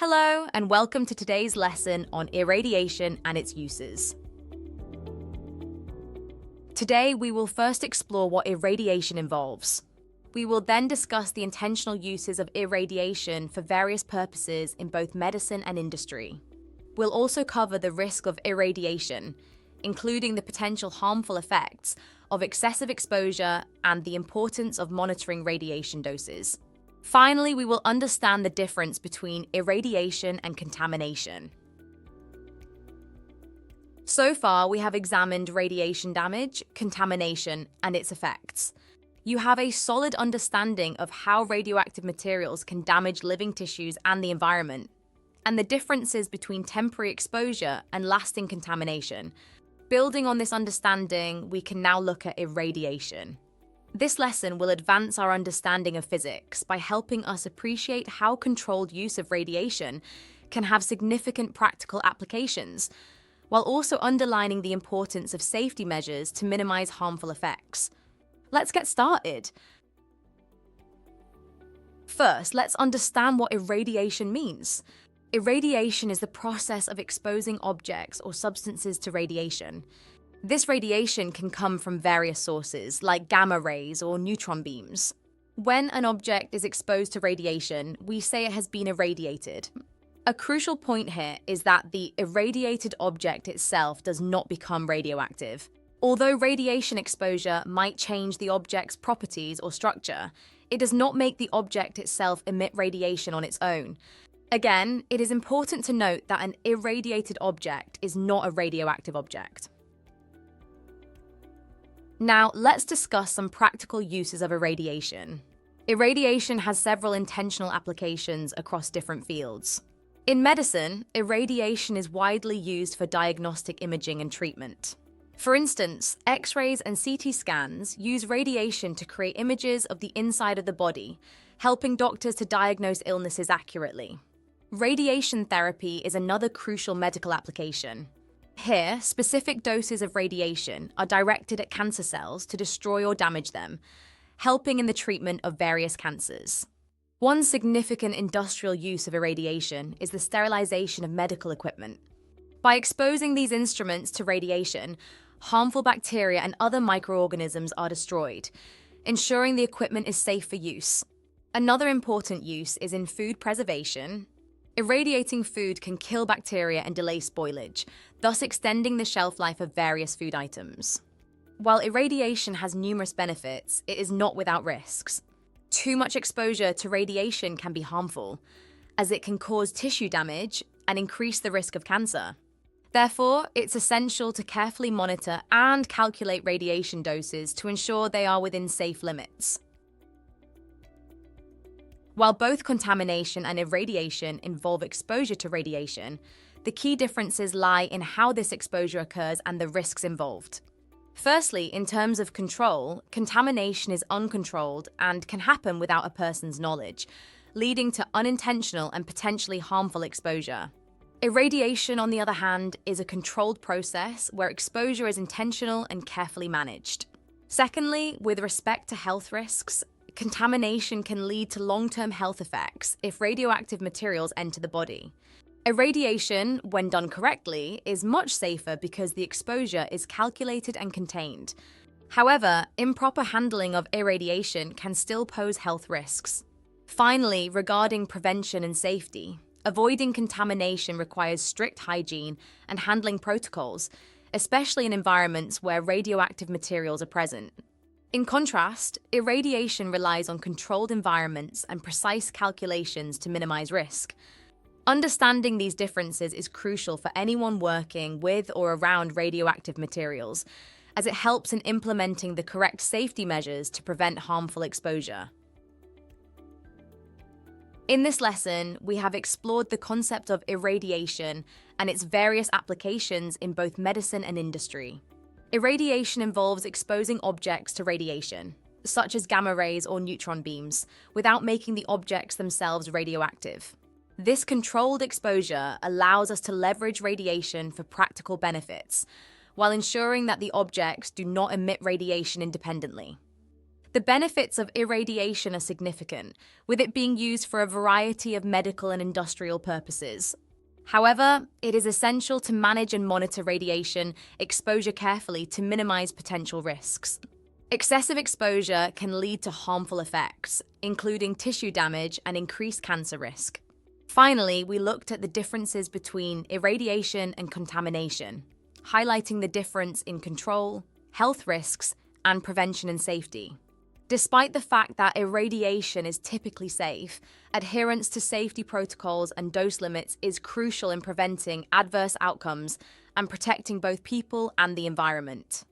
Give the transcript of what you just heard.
Hello, and welcome to today's lesson on irradiation and its uses. Today, we will first explore what irradiation involves. We will then discuss the intentional uses of irradiation for various purposes in both medicine and industry. We'll also cover the risk of irradiation, including the potential harmful effects of excessive exposure and the importance of monitoring radiation doses. Finally, we will understand the difference between irradiation and contamination. So far, we have examined radiation damage, contamination, and its effects. You have a solid understanding of how radioactive materials can damage living tissues and the environment, and the differences between temporary exposure and lasting contamination. Building on this understanding, we can now look at irradiation. This lesson will advance our understanding of physics by helping us appreciate how controlled use of radiation can have significant practical applications, while also underlining the importance of safety measures to minimize harmful effects. Let's get started. First, let's understand what irradiation means. Irradiation is the process of exposing objects or substances to radiation. This radiation can come from various sources, like gamma rays or neutron beams. When an object is exposed to radiation, we say it has been irradiated. A crucial point here is that the irradiated object itself does not become radioactive. Although radiation exposure might change the object's properties or structure, it does not make the object itself emit radiation on its own. Again, it is important to note that an irradiated object is not a radioactive object. Now, let's discuss some practical uses of irradiation. Irradiation has several intentional applications across different fields. In medicine, irradiation is widely used for diagnostic imaging and treatment. For instance, X-rays and CT scans use radiation to create images of the inside of the body, helping doctors to diagnose illnesses accurately. Radiation therapy is another crucial medical application. Here, specific doses of radiation are directed at cancer cells to destroy or damage them, helping in the treatment of various cancers. One significant industrial use of irradiation is the sterilization of medical equipment. By exposing these instruments to radiation, harmful bacteria and other microorganisms are destroyed, ensuring the equipment is safe for use. Another important use is in food preservation. Irradiating food can kill bacteria and delay spoilage, thus extending the shelf life of various food items. While irradiation has numerous benefits, it is not without risks. Too much exposure to radiation can be harmful, as it can cause tissue damage and increase the risk of cancer. Therefore, it's essential to carefully monitor and calculate radiation doses to ensure they are within safe limits. While both contamination and irradiation involve exposure to radiation, the key differences lie in how this exposure occurs and the risks involved. Firstly, in terms of control, contamination is uncontrolled and can happen without a person's knowledge, leading to unintentional and potentially harmful exposure. Irradiation, on the other hand, is a controlled process where exposure is intentional and carefully managed. Secondly, with respect to health risks, contamination can lead to long-term health effects if radioactive materials enter the body. Irradiation, when done correctly, is much safer because the exposure is calculated and contained. However, improper handling of irradiation can still pose health risks. Finally, regarding prevention and safety, avoiding contamination requires strict hygiene and handling protocols, especially in environments where radioactive materials are present. In contrast, irradiation relies on controlled environments and precise calculations to minimize risk. Understanding these differences is crucial for anyone working with or around radioactive materials, as it helps in implementing the correct safety measures to prevent harmful exposure. In this lesson, we have explored the concept of irradiation and its various applications in both medicine and industry. Irradiation involves exposing objects to radiation, such as gamma rays or neutron beams, without making the objects themselves radioactive. This controlled exposure allows us to leverage radiation for practical benefits, while ensuring that the objects do not emit radiation independently. The benefits of irradiation are significant, with it being used for a variety of medical and industrial purposes. However, it is essential to manage and monitor radiation exposure carefully to minimize potential risks. Excessive exposure can lead to harmful effects, including tissue damage and increased cancer risk. Finally, we looked at the differences between irradiation and contamination, highlighting the difference in control, health risks, and prevention and safety. Despite the fact that irradiation is typically safe, adherence to safety protocols and dose limits is crucial in preventing adverse outcomes and protecting both people and the environment.